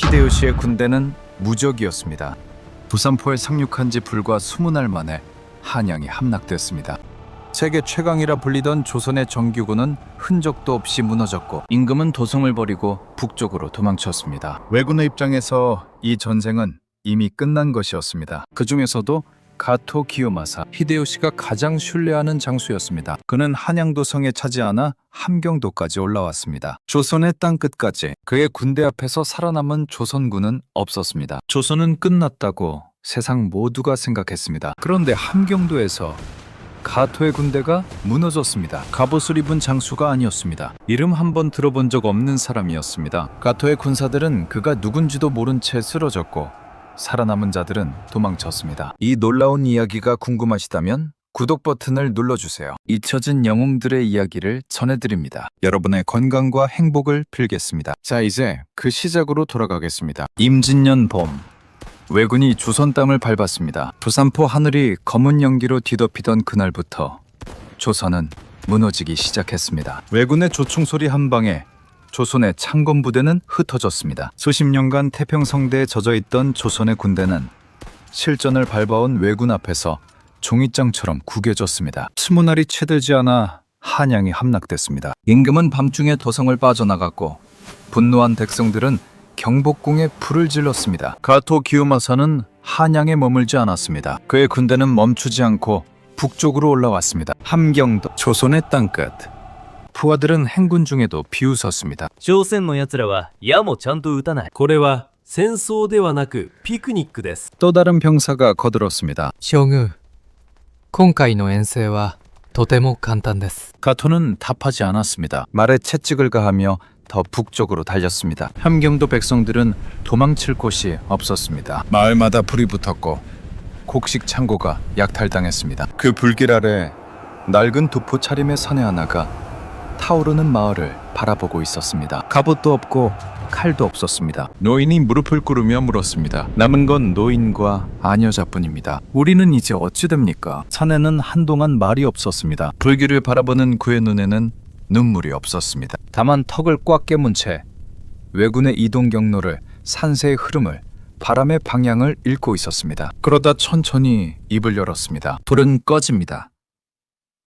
히데요시의 군대는 무적이었습니다. 부산포에 상륙한 지 불과 20날 만에 한양이 함락됐습니다. 세계 최강이라 불리던 조선의 정규군은 흔적도 없이 무너졌고 임금은 도성을 버리고 북쪽으로 도망쳤습니다. 왜군의 입장에서 이 전쟁은 이미 끝난 것이었습니다. 그 중에서도 가토 기요마사 히데요시가 가장 신뢰하는 장수였습니다. 그는 한양도성에 차지하나 함경도까지 올라왔습니다. 조선의 땅끝까지 그의 군대 앞에서 살아남은 조선군은 없었습니다. 조선은 끝났다고 세상 모두가 생각했습니다. 그런데 함경도에서 가토의 군대가 무너졌습니다. 갑옷을 입은 장수가 아니었습니다. 이름 한번 들어본 적 없는 사람이었습니다. 가토의 군사들은 그가 누군지도 모른 채 쓰러졌고 살아남은 자들은 도망쳤습니다. 이 놀라운 이야기가 궁금하시다면 구독 버튼을 눌러주세요. 잊혀진 영웅들의 이야기를 전해드립니다. 여러분의 건강과 행복을 빌겠습니다. 자, 이제 그 시작으로 돌아가겠습니다. 임진년 봄, 왜군이 조선 땅을 밟았습니다. 부산포 하늘이 검은 연기로 뒤덮이던 그날부터 조선은 무너지기 시작했습니다. 왜군의 조총소리 한 방에 조선의 창건 부대는 흩어졌습니다. 수십 년간 태평성대에 젖어있던 조선의 군대는 실전을 밟아온 왜군 앞에서 종이장처럼 구겨졌습니다. 20날이 채 되지 않아 한양이 함락됐습니다. 임금은 밤중에 도성을 빠져나갔고 분노한 백성들은 경복궁에 불을 질렀습니다. 가토 기요마사는 한양에 머물지 않았습니다. 그의 군대는 멈추지 않고 북쪽으로 올라왔습니다. 함경도, 조선의 땅끝. 부하들은 행군 중에도 비웃었습니다. 朝鮮の奴らは矢もちゃんと撃たない。これは戦争ではなくピクニックです。 또 다른 병사가 거들었습니다. 将軍、今回の遠征はとても簡単です。 가토는 답하지 않았습니다. 말에 채찍을 가하며 더 북쪽으로 달렸습니다. 함경도 백성들은 도망칠 곳이 없었습니다. 마을마다 불이 붙었고 곡식 창고가 약탈당했습니다. 그 불길 아래 낡은 도포 차림의 사내 하나가 타오르는 마을을 바라보고 있었습니다. 갑옷도 없고 칼도 없었습니다. 노인이 무릎을 꿇으며 물었습니다. 남은 건 노인과 아녀자뿐입니다. 우리는 이제 어찌 됩니까? 사내는 한동안 말이 없었습니다. 불길을 바라보는 그의 눈에는 눈물이 없었습니다. 다만 턱을 꽉 깨문 채 왜군의 이동 경로를, 산세의 흐름을, 바람의 방향을 읽고 있었습니다. 그러다 천천히 입을 열었습니다. 불은 꺼집니다.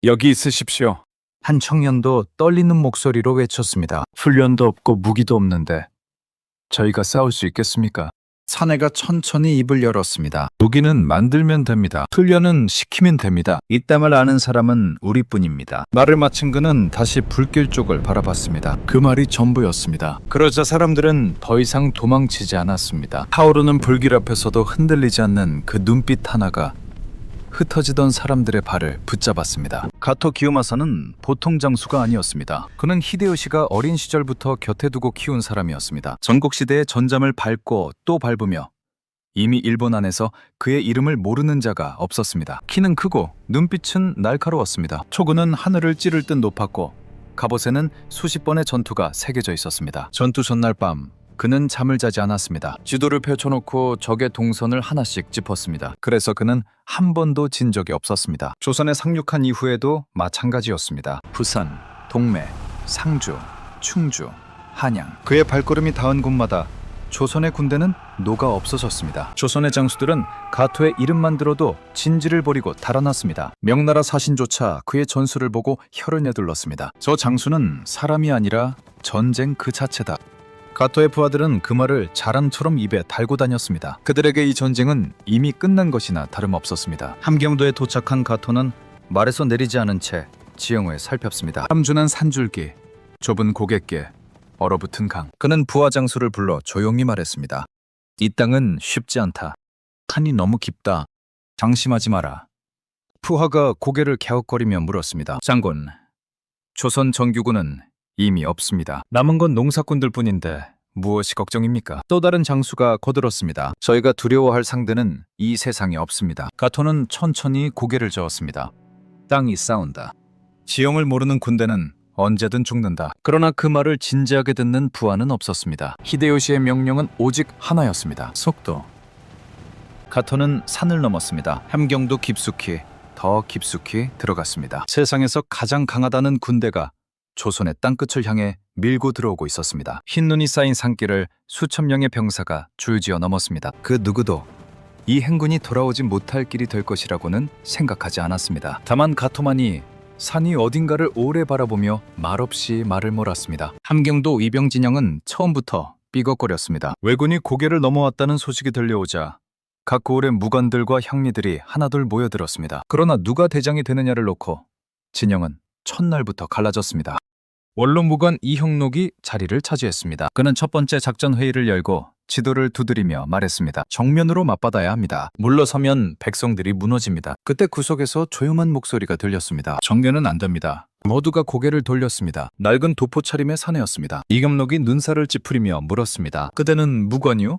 여기 있으십시오. 한 청년도 떨리는 목소리로 외쳤습니다. 훈련도 없고 무기도 없는데 저희가 싸울 수 있겠습니까? 사내가 천천히 입을 열었습니다. 무기는 만들면 됩니다. 훈련은 시키면 됩니다. 이땀을 아는 사람은 우리뿐입니다. 말을 마친 그는 다시 불길 쪽을 바라봤습니다. 그 말이 전부였습니다. 그러자 사람들은 더 이상 도망치지 않았습니다. 타오르는 불길 앞에서도 흔들리지 않는 그 눈빛 하나가 흩어지던 사람들의 발을 붙잡았습니다. 가토 기요마사는 보통 장수가 아니었습니다. 그는 히데요시가 어린 시절부터 곁에 두고 키운 사람이었습니다. 전국시대의 전잠을 밟고 또 밟으며 이미 일본 안에서 그의 이름을 모르는 자가 없었습니다. 키는 크고 눈빛은 날카로웠습니다. 초구는 하늘을 찌를 듯 높았고 갑옷에는 수십 번의 전투가 새겨져 있었습니다. 전투 전날 밤 그는 잠을 자지 않았습니다. 지도를 펼쳐놓고 적의 동선을 하나씩 짚었습니다. 그래서 그는 한 번도 진 적이 없었습니다. 조선에 상륙한 이후에도 마찬가지였습니다. 부산, 동매, 상주, 충주, 한양. 그의 발걸음이 닿은 곳마다 조선의 군대는 녹아 없어졌습니다. 조선의 장수들은 가토의 이름만 들어도 진지를 버리고 달아났습니다. 명나라 사신조차 그의 전술을 보고 혀를 내둘렀습니다. 저 장수는 사람이 아니라 전쟁 그 자체다. 가토의 부하들은 그 말을 자랑처럼 입에 달고 다녔습니다. 그들에게 이 전쟁은 이미 끝난 것이나 다름없었습니다. 함경도에 도착한 가토는 말에서 내리지 않은 채 지형을 살폈습니다. 함준한 산줄기, 좁은 고갯길, 얼어붙은 강. 그는 부하 장수를 불러 조용히 말했습니다. 이 땅은 쉽지 않다. 산이 너무 깊다. 장심하지 마라. 부하가 고개를 갸웃거리며 물었습니다. 장군, 조선 정규군은 이미 없습니다. 남은 건 농사꾼들 뿐인데 무엇이 걱정입니까? 또 다른 장수가 거들었습니다. 저희가 두려워할 상대는 이 세상에 없습니다. 가토는 천천히 고개를 저었습니다. 땅이 싸운다. 지형을 모르는 군대는 언제든 죽는다. 그러나 그 말을 진지하게 듣는 부하는 없었습니다. 히데요시의 명령은 오직 하나였습니다. 속도. 가토는 산을 넘었습니다. 함경도 깊숙이, 더 깊숙이 들어갔습니다. 세상에서 가장 강하다는 군대가 조선의 땅끝을 향해 밀고 들어오고 있었습니다. 흰 눈이 쌓인 산길을 수천 명의 병사가 줄지어 넘었습니다. 그 누구도 이 행군이 돌아오지 못할 길이 될 것이라고는 생각하지 않았습니다. 다만 가토만이 산이 어딘가를 오래 바라보며 말없이 말을 몰았습니다. 함경도 이병 진영은 처음부터 삐걱거렸습니다. 왜군이 고개를 넘어왔다는 소식이 들려오자 각 고을의 무관들과 향리들이 하나둘 모여들었습니다. 그러나 누가 대장이 되느냐를 놓고 진영은 첫날부터 갈라졌습니다. 원로 무관 이형록이 자리를 차지했습니다. 그는 첫 번째 작전 회의를 열고 지도를 두드리며 말했습니다. 정면으로 맞받아야 합니다. 물러서면 백성들이 무너집니다. 그때 구석에서 조용한 목소리가 들렸습니다. 정면은 안 됩니다. 모두가 고개를 돌렸습니다. 낡은 도포 차림의 사내였습니다. 이경록이 눈살을 찌푸리며 물었습니다. 그대는 무관이요?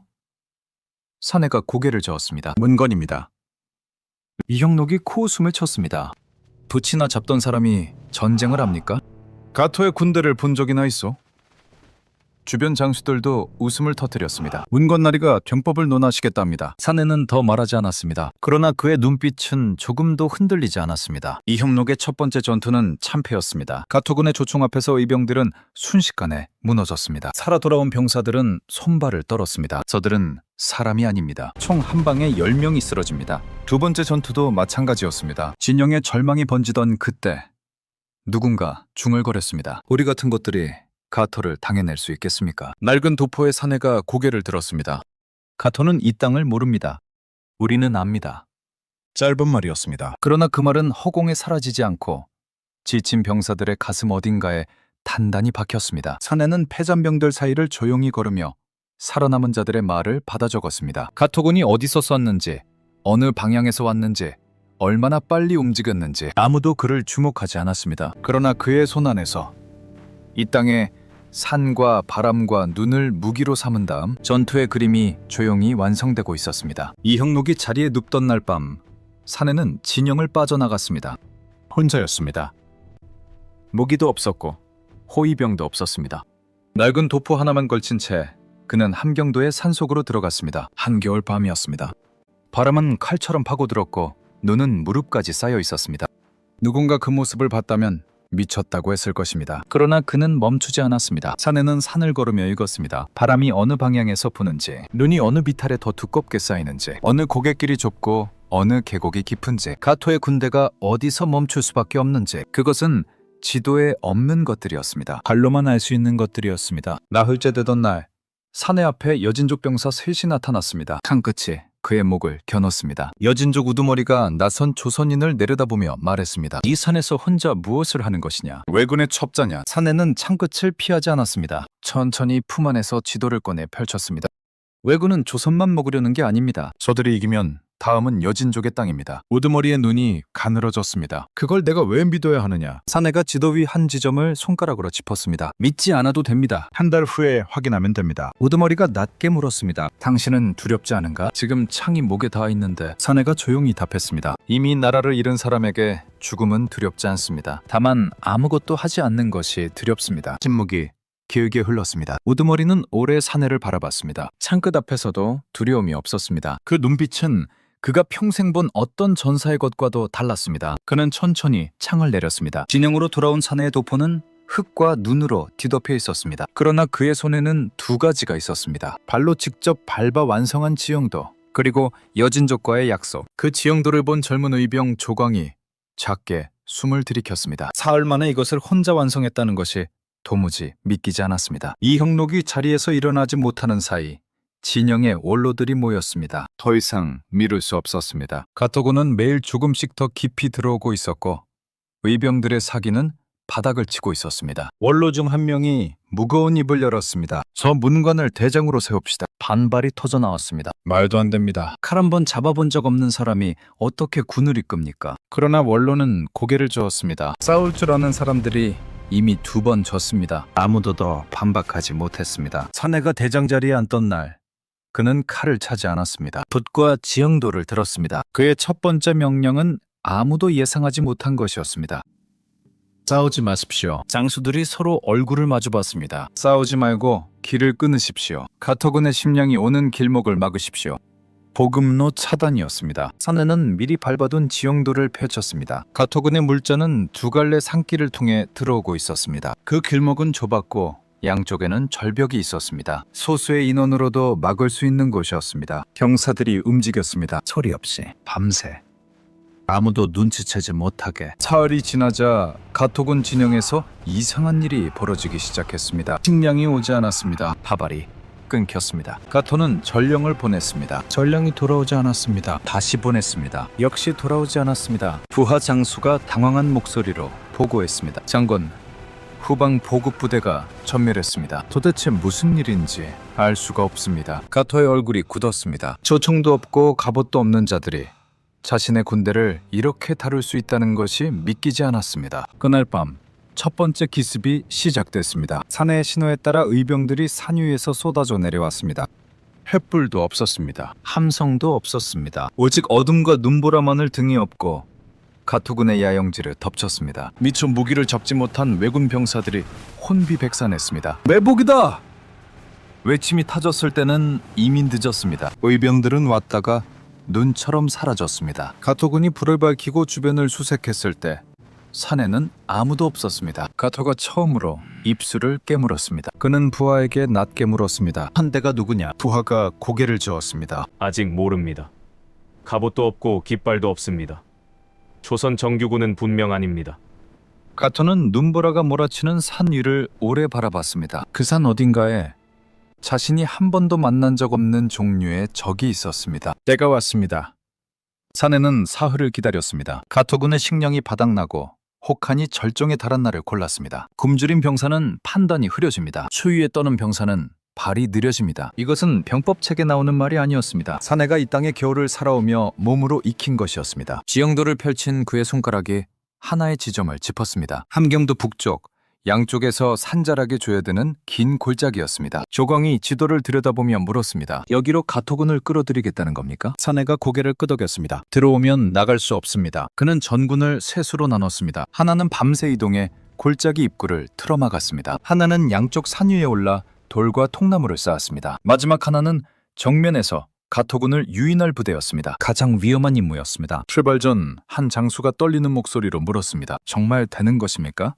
사내가 고개를 저었습니다. 문관입니다. 이형록이 코웃음을 쳤습니다. 돛이나 잡던 사람이 전쟁을 합니까? 가토의 군대를 본 적이나 있어? 주변 장수들도 웃음을 터뜨렸습니다. 문건나리가 병법을 논하시겠답니다. 사내는 더 말하지 않았습니다. 그러나 그의 눈빛은 조금도 흔들리지 않았습니다. 이형록의 첫 번째 전투는 참패였습니다. 가토군의 조총 앞에서 의병들은 순식간에 무너졌습니다. 살아 돌아온 병사들은 손발을 떨었습니다. 저들은 사람이 아닙니다. 총 한 방에 10명이 쓰러집니다. 두 번째 전투도 마찬가지였습니다. 진영의 절망이 번지던 그때 누군가 중얼거렸습니다. 우리 같은 것들이 가토를 당해낼 수 있겠습니까? 낡은 도포의 사내가 고개를 들었습니다. 가토는 이 땅을 모릅니다. 우리는 압니다. 짧은 말이었습니다. 그러나 그 말은 허공에 사라지지 않고 지친 병사들의 가슴 어딘가에 단단히 박혔습니다. 사내는 패잔병들 사이를 조용히 걸으며 살아남은 자들의 말을 받아 적었습니다. 가토군이 어디서 썼는지, 어느 방향에서 왔는지, 얼마나 빨리 움직였는지 아무도 그를 주목하지 않았습니다. 그러나 그의 손 안에서 이 땅에 산과 바람과 눈을 무기로 삼은 다음 전투의 그림이 조용히 완성되고 있었습니다. 이형록이 자리에 눕던 날 밤 사내는 진영을 빠져나갔습니다. 혼자였습니다. 무기도 없었고 호위병도 없었습니다. 낡은 도포 하나만 걸친 채 그는 함경도의 산속으로 들어갔습니다. 한겨울 밤이었습니다. 바람은 칼처럼 파고들었고 눈은 무릎까지 쌓여 있었습니다. 누군가 그 모습을 봤다면 미쳤다고 했을 것입니다. 그러나 그는 멈추지 않았습니다. 사내는 산을 걸으며 읽었습니다. 바람이 어느 방향에서 부는지, 눈이 어느 비탈에 더 두껍게 쌓이는지, 어느 고갯길이 좁고 어느 계곡이 깊은지, 가토의 군대가 어디서 멈출 수밖에 없는지, 그것은 지도에 없는 것들이었습니다. 발로만 알 수 있는 것들이었습니다. 나흘째 되던 날, 사내 앞에 여진족 병사 셋이 나타났습니다. 칼끝이 그의 목을 겨눴습니다. 여진족 우두머리가 낯선 조선인을 내려다보며 말했습니다. 이 산에서 혼자 무엇을 하는 것이냐? 왜군의 첩자냐? 사내는 창끝을 피하지 않았습니다. 천천히 품 안에서 지도를 꺼내 펼쳤습니다. 왜군은 조선만 먹으려는 게 아닙니다. 저들이 이기면 다음은 여진족의 땅입니다. 우두머리의 눈이 가늘어졌습니다. 그걸 내가 왜 믿어야 하느냐? 사내가 지도 위 한 지점을 손가락으로 짚었습니다. 믿지 않아도 됩니다. 한 달 후에 확인하면 됩니다. 우두머리가 낮게 물었습니다. 당신은 두렵지 않은가? 지금 창이 목에 닿아 있는데. 사내가 조용히 답했습니다. 이미 나라를 잃은 사람에게 죽음은 두렵지 않습니다. 다만 아무것도 하지 않는 것이 두렵습니다. 침묵이 길게 흘렀습니다. 우두머리는 오래 사내를 바라봤습니다. 창끝 앞에서도 두려움이 없었습니다. 그 눈빛은 그가 평생 본 어떤 전사의 것과도 달랐습니다. 그는 천천히 창을 내렸습니다. 진영으로 돌아온 사내의 도포는 흙과 눈으로 뒤덮여 있었습니다. 그러나 그의 손에는 두 가지가 있었습니다. 발로 직접 밟아 완성한 지형도, 그리고 여진족과의 약속. 그 지형도를 본 젊은 의병 조광이 작게 숨을 들이켰습니다. 사흘 만에 이것을 혼자 완성했다는 것이 도무지 믿기지 않았습니다. 이형록이 자리에서 일어나지 못하는 사이 진영의 원로들이 모였습니다. 더 이상 미룰 수 없었습니다. 가토군은 매일 조금씩 더 깊이 들어오고 있었고 의병들의 사기는 바닥을 치고 있었습니다. 원로 중 한 명이 무거운 입을 열었습니다. 저 문관을 대장으로 세웁시다. 반발이 터져 나왔습니다. 말도 안 됩니다. 칼 한 번 잡아본 적 없는 사람이 어떻게 군을 이끕니까? 그러나 원로는 고개를 저었습니다. 싸울 줄 아는 사람들이 이미 2번 졌습니다. 아무도 더 반박하지 못했습니다. 사내가 대장 자리에 앉던 날 그는 칼을 차지 않았습니다. 붓과 지형도를 들었습니다. 그의 첫 번째 명령은 아무도 예상하지 못한 것이었습니다. 싸우지 마십시오. 장수들이 서로 얼굴을 마주봤습니다. 싸우지 말고 길을 끊으십시오. 가토군의 심령이 오는 길목을 막으십시오. 보급로 차단이었습니다. 사내는 미리 밟아둔 지형도를 펼쳤습니다. 가토군의 물자는 두 갈래 산길을 통해 들어오고 있었습니다. 그 길목은 좁았고 양쪽에는 절벽이 있었습니다. 소수의 인원으로도 막을 수 있는 곳이었습니다. 병사들이 움직였습니다. 소리 없이 밤새. 아무도 눈치채지 못하게. 사흘이 지나자 가토군 진영에서 이상한 일이 벌어지기 시작했습니다. 식량이 오지 않았습니다. 밥알이 끊겼습니다. 가토는 전령을 보냈습니다. 전령이 돌아오지 않았습니다. 다시 보냈습니다. 역시 돌아오지 않았습니다. 부하 장수가 당황한 목소리로 보고했습니다. 장군, 후방 보급 부대가 전멸했습니다. 도대체 무슨 일인지 알 수가 없습니다. 가토의 얼굴이 굳었습니다. 조총도 없고 갑옷도 없는 자들이 자신의 군대를 이렇게 다룰 수 있다는 것이 믿기지 않았습니다. 그날 밤 첫 번째 기습이 시작됐습니다. 사내의 신호에 따라 의병들이 산 위에서 쏟아져 내려왔습니다. 횃불도 없었습니다. 함성도 없었습니다. 오직 어둠과 눈보라만을 등에 업고 가토군의 야영지를 덮쳤습니다. 미처 무기를 잡지 못한 왜군 병사들이 혼비백산했습니다. 매복이다! 외침이 타졌을 때는 이미 늦었습니다. 의병들은 왔다가 눈처럼 사라졌습니다. 가토군이 불을 밝히고 주변을 수색했을 때 산에는 아무도 없었습니다. 가토가 처음으로 입술을 깨물었습니다. 그는 부하에게 낮게 물었습니다. 한대가 누구냐? 부하가 고개를 저었습니다. 아직 모릅니다. 갑옷도 없고 깃발도 없습니다. 조선 정규군은 분명 아닙니다. 가토는 눈보라가 몰아치는 산 위를 오래 바라봤습니다. 그 산 어딘가에 자신이 한 번도 만난 적 없는 종류의 적이 있었습니다. 때가 왔습니다. 산에는 사흘을 기다렸습니다. 가토군의 식량이 바닥나고 혹한이 절정에 달한 날을 골랐습니다. 굶주린 병사는 판단이 흐려집니다. 추위에 떠는 병사는 발이 느려집니다. 이것은 병법책에 나오는 말이 아니었습니다. 사내가 이 땅의 겨울을 살아오며 몸으로 익힌 것이었습니다. 지형도를 펼친 그의 손가락이 하나의 지점을 짚었습니다. 함경도 북쪽, 양쪽에서 산자락에 조여드는 긴 골짜기였습니다. 조광이 지도를 들여다보며 물었습니다. 여기로 가토군을 끌어들이겠다는 겁니까? 사내가 고개를 끄덕였습니다. 들어오면 나갈 수 없습니다. 그는 전군을 세 수로 나눴습니다. 하나는 밤새 이동해 골짜기 입구를 틀어막았습니다. 하나는 양쪽 산 위에 올라 돌과 통나무를 쌓았습니다. 마지막 하나는 정면에서 가토군을 유인할 부대였습니다. 가장 위험한 임무였습니다. 출발 전 한 장수가 떨리는 목소리로 물었습니다. 정말 되는 것입니까?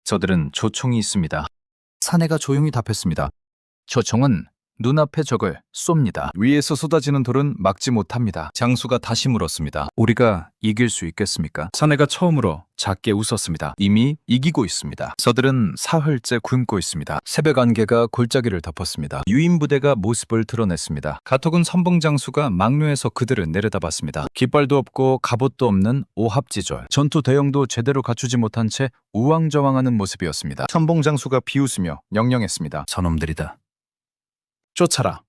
저들은 조총이 있습니다. 사내가 조용히 답했습니다. 조총은 눈앞의 적을 쏩니다. 위에서 쏟아지는 돌은 막지 못합니다. 장수가 다시 물었습니다. 우리가 이길 수 있겠습니까? 사내가 처음으로 작게 웃었습니다. 이미 이기고 있습니다. 저들은 사흘째 굶고 있습니다. 새벽 안개가 골짜기를 덮었습니다. 유인 부대가 모습을 드러냈습니다. 가토군 선봉 장수가 막루에서 그들을 내려다봤습니다. 깃발도 없고 갑옷도 없는 오합지졸. 전투 대형도 제대로 갖추지 못한 채 우왕좌왕하는 모습이었습니다. 선봉 장수가 비웃으며 명령했습니다. 저놈들이다. 쫓아라.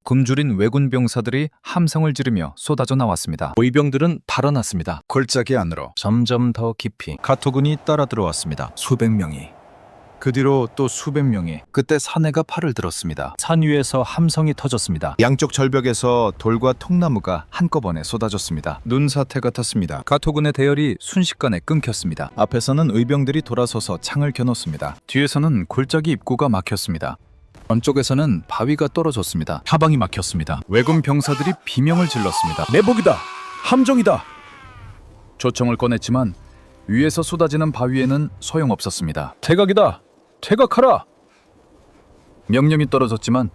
굶주린 왜군 병사들이 함성을 지르며 쏟아져 나왔습니다. 의병들은 달아났습니다. 골짜기 안으로 점점 더 깊이 가토군이 따라 들어왔습니다. 수백 명이. 그 뒤로 또 수백 명이. 그때 사내가 팔을 들었습니다. 산 위에서 함성이 터졌습니다. 양쪽 절벽에서 돌과 통나무가 한꺼번에 쏟아졌습니다. 눈사태 같았습니다. 가토군의 대열이 순식간에 끊겼습니다. 앞에서는 의병들이 돌아서서 창을 겨눴습니다. 뒤에서는 골짜기 입구가 막혔습니다. 전쪽에서는 바위가 떨어졌습니다. 하방이 막혔습니다. 왜군 병사들이 비명을 질렀습니다. 매복이다! 함정이다! 조총을 꺼냈지만 위에서 쏟아지는 바위에는 소용없었습니다. 퇴각이다! 퇴각하라! 명령이 떨어졌지만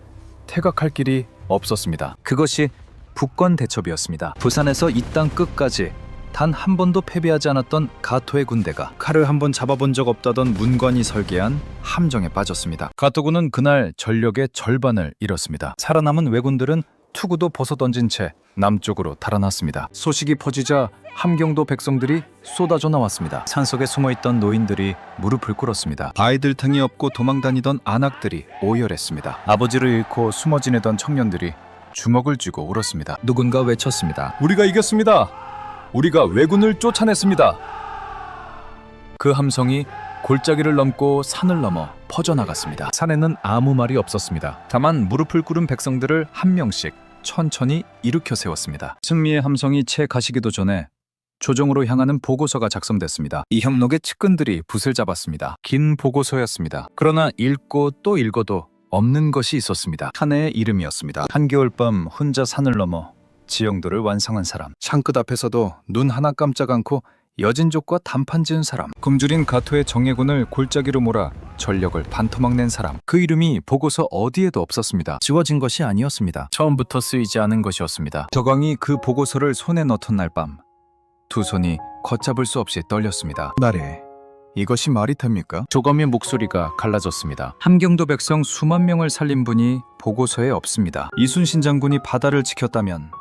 퇴각할 길이 없었습니다. 그것이 북권 대첩이었습니다. 부산에서 이 땅 끝까지 단 한 번도 패배하지 않았던 가토의 군대가 칼을 한 번 잡아본 적 없다던 문관이 설계한 함정에 빠졌습니다. 가토군은 그날 전력의 절반을 잃었습니다. 살아남은 왜군들은 투구도 벗어던진 채 남쪽으로 달아났습니다. 소식이 퍼지자 함경도 백성들이 쏟아져 나왔습니다. 산속에 숨어있던 노인들이 무릎을 꿇었습니다. 아이들 탕이 없고 도망다니던 안악들이 오열했습니다. 아버지를 잃고 숨어 지내던 청년들이 주먹을 쥐고 울었습니다. 누군가 외쳤습니다. 우리가 이겼습니다. 우리가 왜군을 쫓아냈습니다. 그 함성이 골짜기를 넘고 산을 넘어 퍼져나갔습니다. 산에는 아무 말이 없었습니다. 다만 무릎을 꿇은 백성들을 한 명씩 천천히 일으켜 세웠습니다. 승리의 함성이 채 가시기도 전에 조정으로 향하는 보고서가 작성됐습니다. 이 형록의 측근들이 붓을 잡았습니다. 긴 보고서였습니다. 그러나 읽고 또 읽어도 없는 것이 있었습니다. 사내의 이름이었습니다. 한겨울밤 혼자 산을 넘어 지형도를 완성한 사람. 창끝 앞에서도 눈 하나 깜짝 않고 여진족과 단판 지은 사람, 굶주린 가토의 정예군을 골짜기로 몰아 전력을 반토막 낸 사람. 그 이름이 보고서 어디에도 없었습니다. 지워진 것이 아니었습니다. 처음부터 쓰이지 않은 것이었습니다. 저광이 그 보고서를 손에 넣던 날 밤, 두 손이 걷잡을 수 없이 떨렸습니다. 나래, 이것이 말이 됩니까? 조검의 목소리가 갈라졌습니다. 함경도 백성 수만 명을 살린 분이 보고서에 없습니다. 이순신 장군이 바다를 지켰다면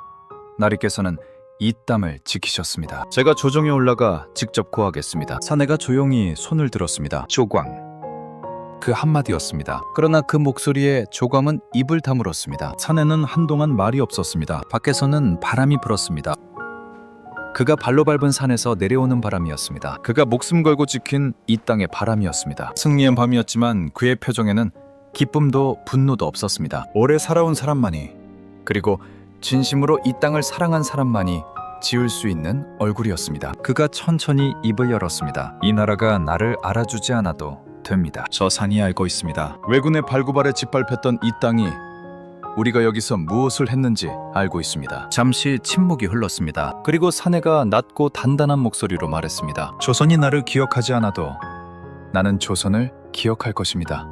나리께서는 이 땅을 지키셨습니다. 제가 조정에 올라가 직접 고하겠습니다. 사내가 조용히 손을 들었습니다. 조광. 그 한마디였습니다. 그러나 그 목소리에 조광은 입을 다물었습니다. 사내는 한동안 말이 없었습니다. 밖에서는 바람이 불었습니다. 그가 발로 밟은 산에서 내려오는 바람이었습니다. 그가 목숨 걸고 지킨 이 땅의 바람이었습니다. 승리한 밤이었지만 그의 표정에는 기쁨도 분노도 없었습니다. 오래 살아온 사람만이, 그리고 진심으로 이 땅을 사랑한 사람만이 지을 수 있는 얼굴이었습니다. 그가 천천히 입을 열었습니다. 이 나라가 나를 알아주지 않아도 됩니다. 저 산이 알고 있습니다. 왜군의 발구발에 짓밟혔던 이 땅이 우리가 여기서 무엇을 했는지 알고 있습니다. 잠시 침묵이 흘렀습니다. 그리고 사내가 낮고 단단한 목소리로 말했습니다. 조선이 나를 기억하지 않아도 나는 조선을 기억할 것입니다.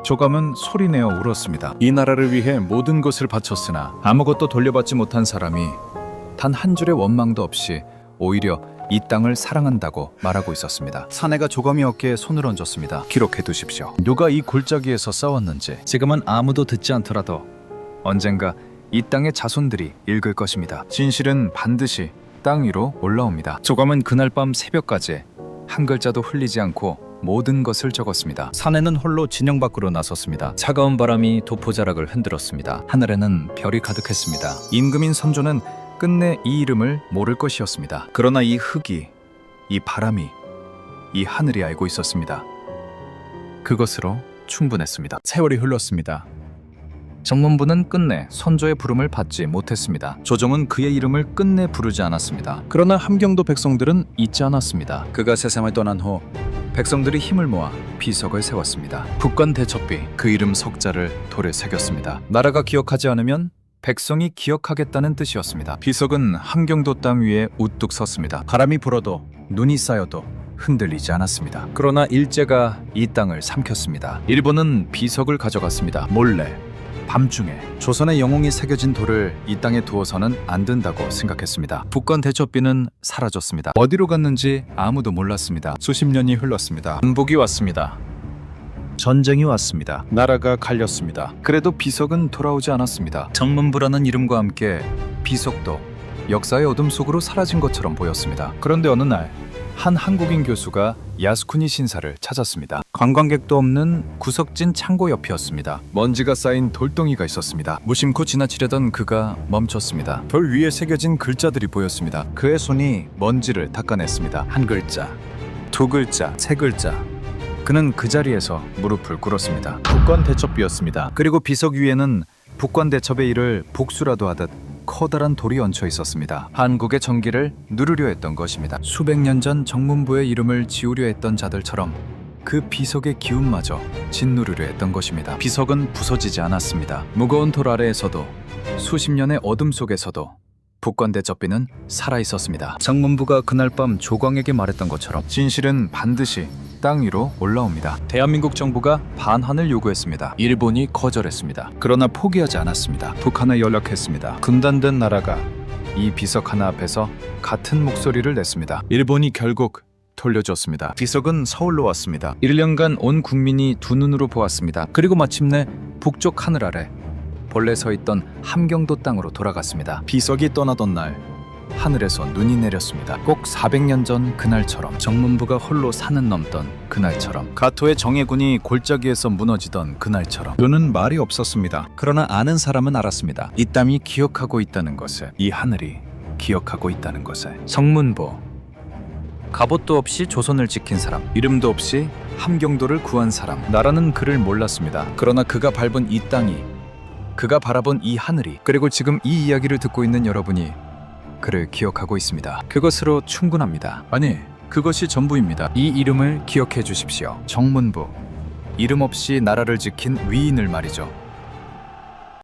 조감은 소리내어 울었습니다. 이 나라를 위해 모든 것을 바쳤으나 아무것도 돌려받지 못한 사람이 단 한 줄의 원망도 없이 오히려 이 땅을 사랑한다고 말하고 있었습니다. 사내가 조감이 어깨에 손을 얹었습니다. 기록해 두십시오. 누가 이 골짜기에서 싸웠는지 지금은 아무도 듣지 않더라도 언젠가 이 땅의 자손들이 읽을 것입니다. 진실은 반드시 땅 위로 올라옵니다. 조감은 그날 밤 새벽까지 한 글자도 흘리지 않고 모든 것을 적었습니다. 사내는 홀로 진영 밖으로 나섰습니다. 차가운 바람이 도포자락을 흔들었습니다. 하늘에는 별이 가득했습니다. 임금인 선조는 끝내 이 이름을 모를 것이었습니다. 그러나 이 흙이, 이 바람이, 이 하늘이 알고 있었습니다. 그것으로 충분했습니다. 세월이 흘렀습니다. 정문부는 끝내 선조의 부름을 받지 못했습니다. 조정은 그의 이름을 끝내 부르지 않았습니다. 그러나 함경도 백성들은 잊지 않았습니다. 그가 세상을 떠난 후 백성들이 힘을 모아 비석을 세웠습니다. 북관 대첩비, 그 이름 석자를 돌에 새겼습니다. 나라가 기억하지 않으면 백성이 기억하겠다는 뜻이었습니다. 비석은 함경도 땅 위에 우뚝 섰습니다. 바람이 불어도 눈이 쌓여도 흔들리지 않았습니다. 그러나 일제가 이 땅을 삼켰습니다. 일본은 비석을 가져갔습니다. 몰래, 밤중에. 조선의 영웅이 새겨진 돌을 이 땅에 두어서는 안 된다고 생각했습니다. 북권 대첩비는 사라졌습니다. 어디로 갔는지 아무도 몰랐습니다. 수십 년이 흘렀습니다. 반복이 왔습니다. 전쟁이 왔습니다. 나라가 갈렸습니다. 그래도 비석은 돌아오지 않았습니다. 정문부라는 이름과 함께 비석도 역사의 어둠 속으로 사라진 것처럼 보였습니다. 그런데 어느 날 한 한국인 교수가 야스쿠니 신사를 찾았습니다. 관광객도 없는 구석진 창고 옆이었습니다. 먼지가 쌓인 돌덩이가 있었습니다. 무심코 지나치려던 그가 멈췄습니다. 돌 위에 새겨진 글자들이 보였습니다. 그의 손이 먼지를 닦아냈습니다. 한 글자, 두 글자, 세 글자. 그는 그 자리에서 무릎을 꿇었습니다. 북관 대첩비였습니다. 그리고 비석 위에는 북관 대첩의 일을 복수라도 하듯 커다란 돌이 얹혀 있었습니다. 한국의 정기를 누르려 했던 것입니다. 수백 년 전 정문부의 이름을 지우려 했던 자들처럼 그 비석의 기운마저 짓누르려 했던 것입니다. 비석은 부서지지 않았습니다. 무거운 돌 아래에서도 수십 년의 어둠 속에서도 북관 대첩비는 살아있었습니다. 정문부가 그날 밤 조광에게 말했던 것처럼 진실은 반드시 땅 위로 올라옵니다. 대한민국 정부가 반환을 요구했습니다. 일본이 거절했습니다. 그러나 포기하지 않았습니다. 북한에 연락했습니다. 분단된 나라가 이 비석 하나 앞에서 같은 목소리를 냈습니다. 일본이 결국 돌려줬습니다. 비석은 서울로 왔습니다. 1년간 온 국민이 두 눈으로 보았습니다. 그리고 마침내 북쪽 하늘 아래 본래 서 있던 함경도 땅으로 돌아갔습니다. 비석이 떠나던 날 하늘에서 눈이 내렸습니다. 꼭 400년 전 그날처럼, 정문부가 홀로 산은 넘던 그날처럼, 가토의 정예군이 골짜기에서 무너지던 그날처럼. 눈은 말이 없었습니다. 그러나 아는 사람은 알았습니다. 이 땅이 기억하고 있다는 것을, 이 하늘이 기억하고 있다는 것을. 정문부, 갑옷도 없이 조선을 지킨 사람, 이름도 없이 함경도를 구한 사람. 나라는 그를 몰랐습니다. 그러나 그가 밟은 이 땅이, 그가 바라본 이 하늘이, 그리고 지금 이 이야기를 듣고 있는 여러분이 그를 기억하고 있습니다. 그것으로 충분합니다. 아니, 그것이 전부입니다. 이 이름을 기억해 주십시오. 정문부, 이름 없이 나라를 지킨 위인을 말이죠.